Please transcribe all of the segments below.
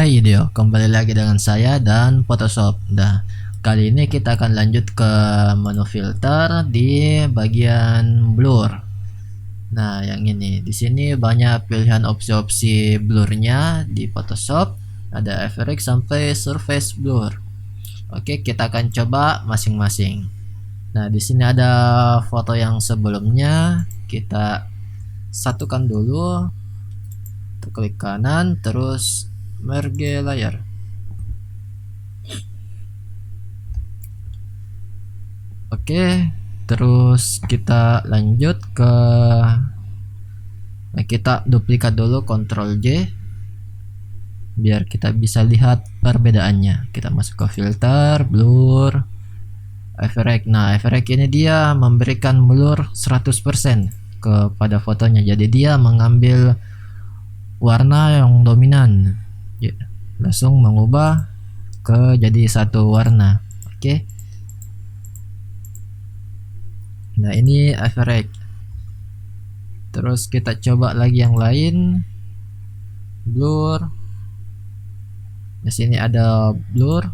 Hai Ideo, kembali lagi dengan saya dan Photoshop. Nah, kali ini kita akan lanjut ke menu filter di bagian blur. Nah, yang ini di sini banyak pilihan opsi-opsi blurnya di Photoshop. Ada efek sampai surface blur. Oke, kita akan coba masing-masing. Nah, di sini ada foto yang sebelumnya. Kita satukan dulu. Klik kanan, terus merge layer. Oke, terus kita lanjut ke kita duplikat dulu, Ctrl J biar kita bisa lihat perbedaannya. Kita masuk ke filter, blur, efek. Nah, efek ini dia memberikan blur 100% kepada fotonya. Jadi dia mengambil warna yang dominan. Langsung mengubah ke jadi satu warna. Oke. Nah, ini efek. Terus kita coba lagi yang lain. Blur. Di sini ada blur.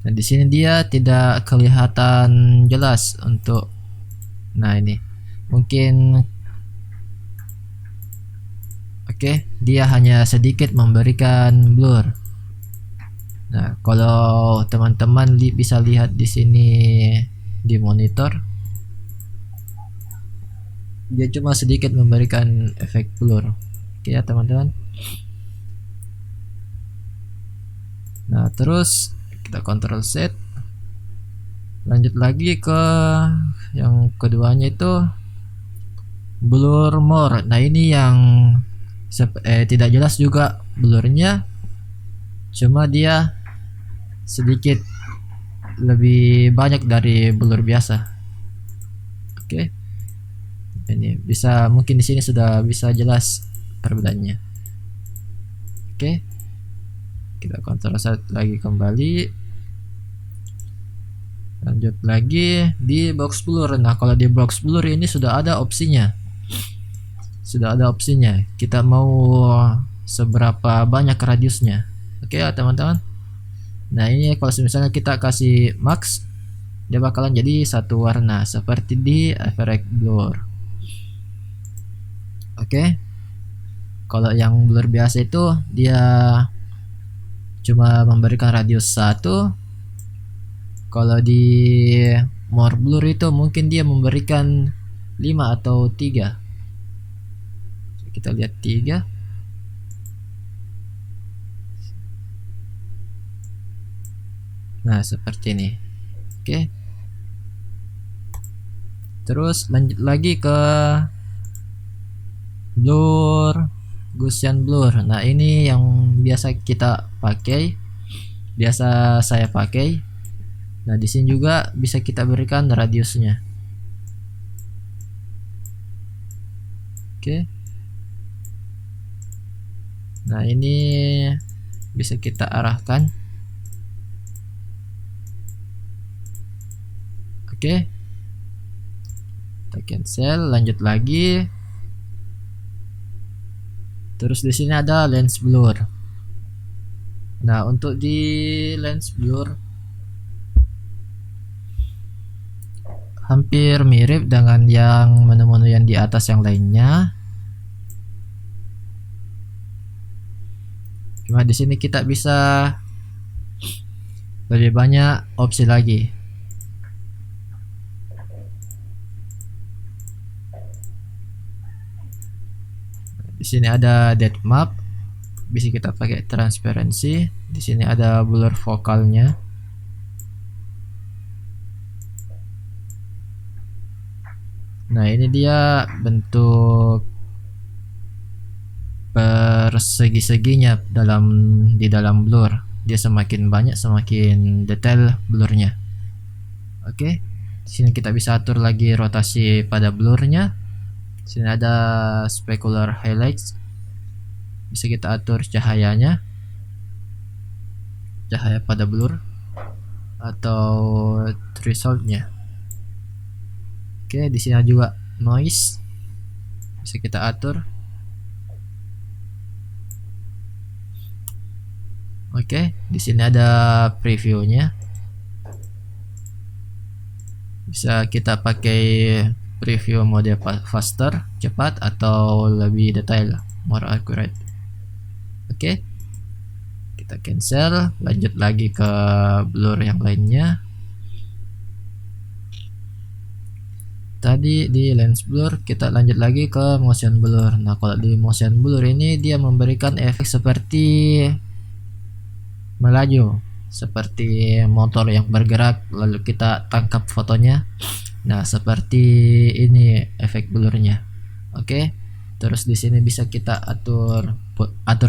Dan di sini dia tidak kelihatan jelas untuk. Nah, ini mungkin oke, dia hanya sedikit memberikan blur. Nah, kalau teman-teman bisa lihat di sini di monitor, dia cuma sedikit memberikan efek blur. Oke ya teman-teman. Nah, terus kita Ctrl Z. Lanjut lagi ke yang keduanya itu blur more. Nah, ini yang tidak jelas juga blurnya, cuma dia sedikit lebih banyak dari blur biasa. Oke. Ini bisa, mungkin di sini sudah bisa jelas perbedaannya. Oke. Kita Ctrl Z lagi kembali. Lanjut lagi di box blur. Nah, kalau di box blur ini sudah ada opsinya. Kita mau seberapa banyak radiusnya. Oke ya teman-teman. Nah, ini kalau misalnya kita kasih max, dia bakalan jadi satu warna seperti di efek blur. Oke. Kalau yang blur biasa itu dia cuma memberikan radius 1. Kalau di more blur itu mungkin dia memberikan 5 atau 3. Kita lihat 3. Nah, seperti ini. Oke. Terus lanjut lagi ke blur, Gaussian blur. Nah, ini yang biasa kita pakai. Biasa saya pakai. Nah, di sini juga bisa kita berikan radiusnya. Oke. Nah, ini bisa kita arahkan. Oke. Kita cancel, lanjut lagi. Terus di sini ada lens blur. Nah, untuk di lens blur hampir mirip dengan yang menu-menu yang di atas yang lainnya. Cuma di sini kita bisa lebih banyak opsi lagi. Di sini ada depth map, bisa kita pakai transparansi. Di sini ada blur vokalnya. Nah, ini dia bentuk persegi-seginya di dalam blur. Dia semakin banyak semakin detail blurnya. Oke. Di sini kita bisa atur lagi rotasi pada blurnya. Di sini ada specular highlights. Bisa kita atur cahayanya, cahaya pada blur atau thresholdnya. Oke, di sini juga noise, bisa kita atur. Oke, di sini ada previewnya. Bisa kita pakai preview mode faster, cepat, atau lebih detail, more accurate. Oke, kita cancel, lanjut lagi ke blur yang lainnya. Tadi di lens blur, kita lanjut lagi ke motion blur. Nah, kalau di motion blur ini dia memberikan efek seperti melaju, seperti motor yang bergerak lalu kita tangkap fotonya. Nah, seperti ini efek blurnya. Oke. Terus di sini bisa kita atur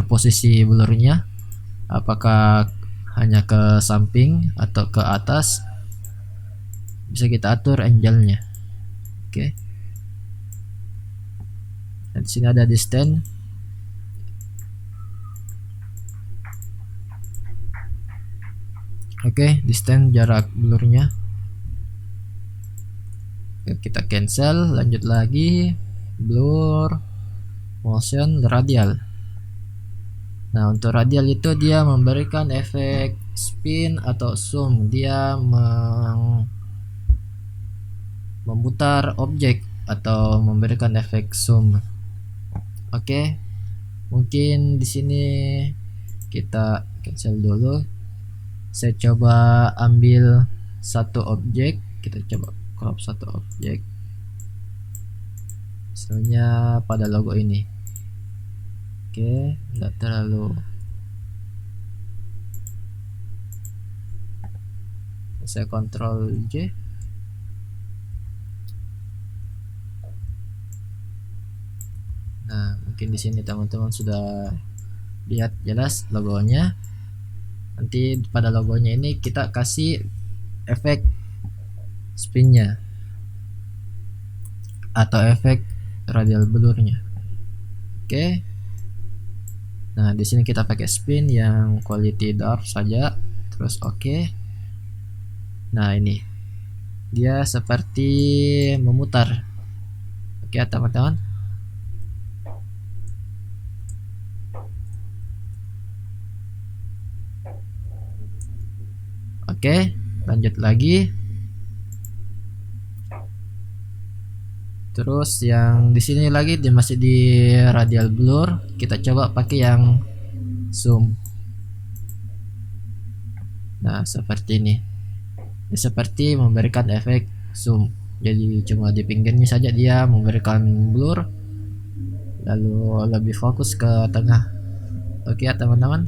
posisi blurnya. Apakah hanya ke samping atau ke atas? Bisa kita atur angle-nya. Oke. Dan di sini ada distance. Oke, distance jarak blurnya. Oke, kita cancel, lanjut lagi blur, motion, radial. Nah, untuk radial itu dia memberikan efek spin atau zoom. Dia memutar objek atau memberikan efek zoom. Oke, mungkin di sini kita cancel dulu. Saya coba ambil satu objek, kita coba crop satu objek, misalnya pada logo ini. Oke, enggak terlalu. Saya Ctrl J. Nah, mungkin di sini teman-teman sudah lihat jelas logonya. Nanti pada logonya ini kita kasih efek spinnya atau efek radial blurnya. Oke. Nah, di sini kita pakai spin yang quality dark saja. Terus oke. Nah, ini dia seperti memutar. Oke, teman-teman. Oke, lanjut lagi. Terus yang di sini lagi dia masih di radial blur. Kita coba pakai yang zoom. Nah, seperti ini. Dia seperti memberikan efek zoom. Jadi cuma di pinggirnya saja dia memberikan blur, lalu lebih fokus ke tengah. Oke ya teman-teman,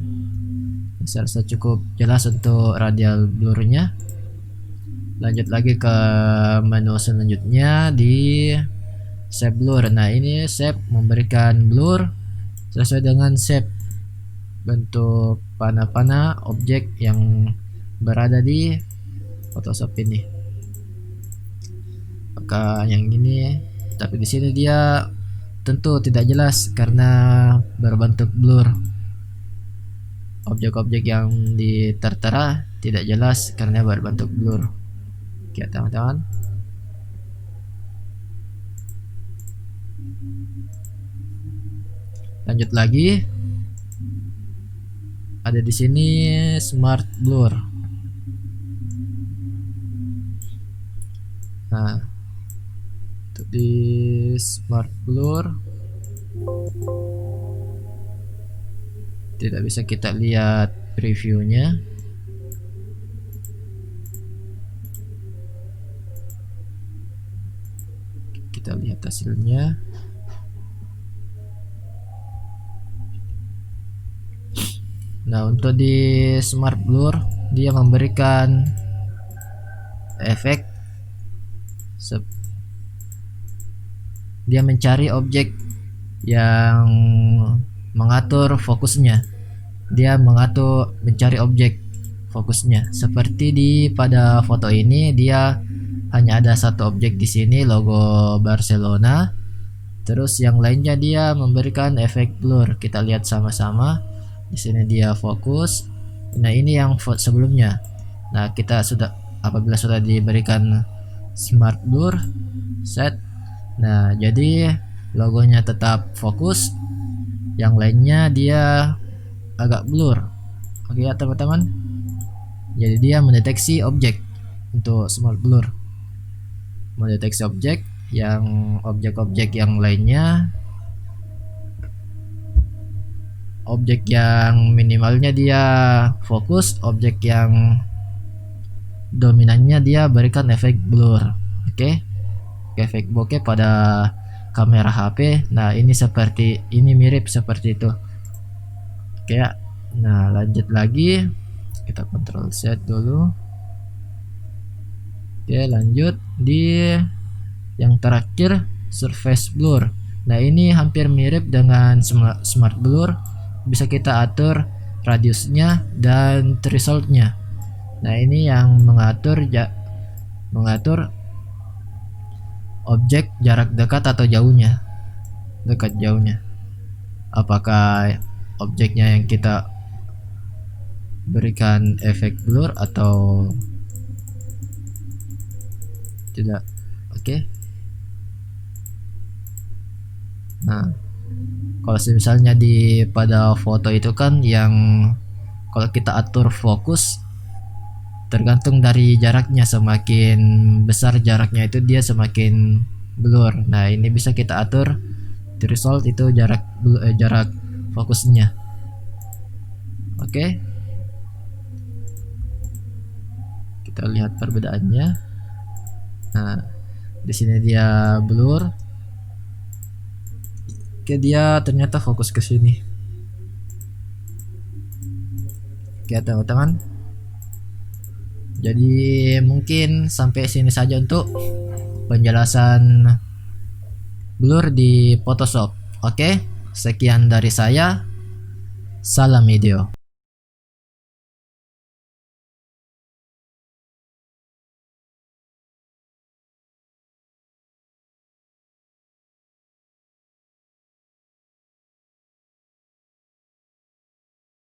saya rasa cukup jelas untuk radial blurnya. Lanjut lagi ke menu selanjutnya di shape blur. Nah, ini shape memberikan blur sesuai dengan shape bentuk panah-panah objek yang berada di Photoshop ini. Maka yang ini, tapi di sini dia tentu tidak jelas karena berbentuk blur. Objek-objek yang tertera tidak jelas karena berbentuk blur. Oke teman-teman. Lanjut lagi. Ada di sini smart blur. Nah, untuk di smart blur tidak bisa kita lihat previewnya. Kita lihat hasilnya. Nah, untuk di smart blur dia memberikan efek dia mencari objek yang mengatur fokusnya. Dia mencari objek fokusnya. Seperti pada foto ini dia hanya ada satu objek di sini, logo Barcelona. Terus yang lainnya dia memberikan efek blur. Kita lihat sama-sama. Di sini dia fokus. Nah, ini yang sebelumnya. Nah, kita apabila sudah diberikan smart blur set. Nah, jadi logonya tetap fokus. Yang lainnya dia agak blur. Oke ya teman-teman. Jadi dia mendeteksi objek untuk smart blur. Mendeteksi objek objek-objek yang lainnya, objek yang minimalnya dia fokus, objek yang dominannya dia berikan efek blur. Oke. Efek bokeh pada kamera HP. Nah, ini mirip seperti itu. Oke ya. Nah, lanjut lagi. Kita kontrol set dulu. Oke, lanjut di yang terakhir, surface blur. Nah, ini hampir mirip dengan smart blur. Bisa kita atur radiusnya dan thresholdnya. Nah, ini yang mengatur objek jarak dekat atau jauhnya. Dekat jauhnya. Apakah objeknya yang kita berikan efek blur atau tidak. Oke. Nah, kalau misalnya pada foto itu kan yang kalau kita atur fokus tergantung dari jaraknya, semakin besar jaraknya itu dia semakin blur. Nah, ini bisa kita atur threshold itu jarak fokusnya. Oke. Kita lihat perbedaannya. Nah, di sini dia blur. Oke, dia ternyata fokus ke sini. Oke, teman-teman. Jadi mungkin sampai sini saja untuk penjelasan blur di Photoshop. Oke, sekian dari saya. Salam video.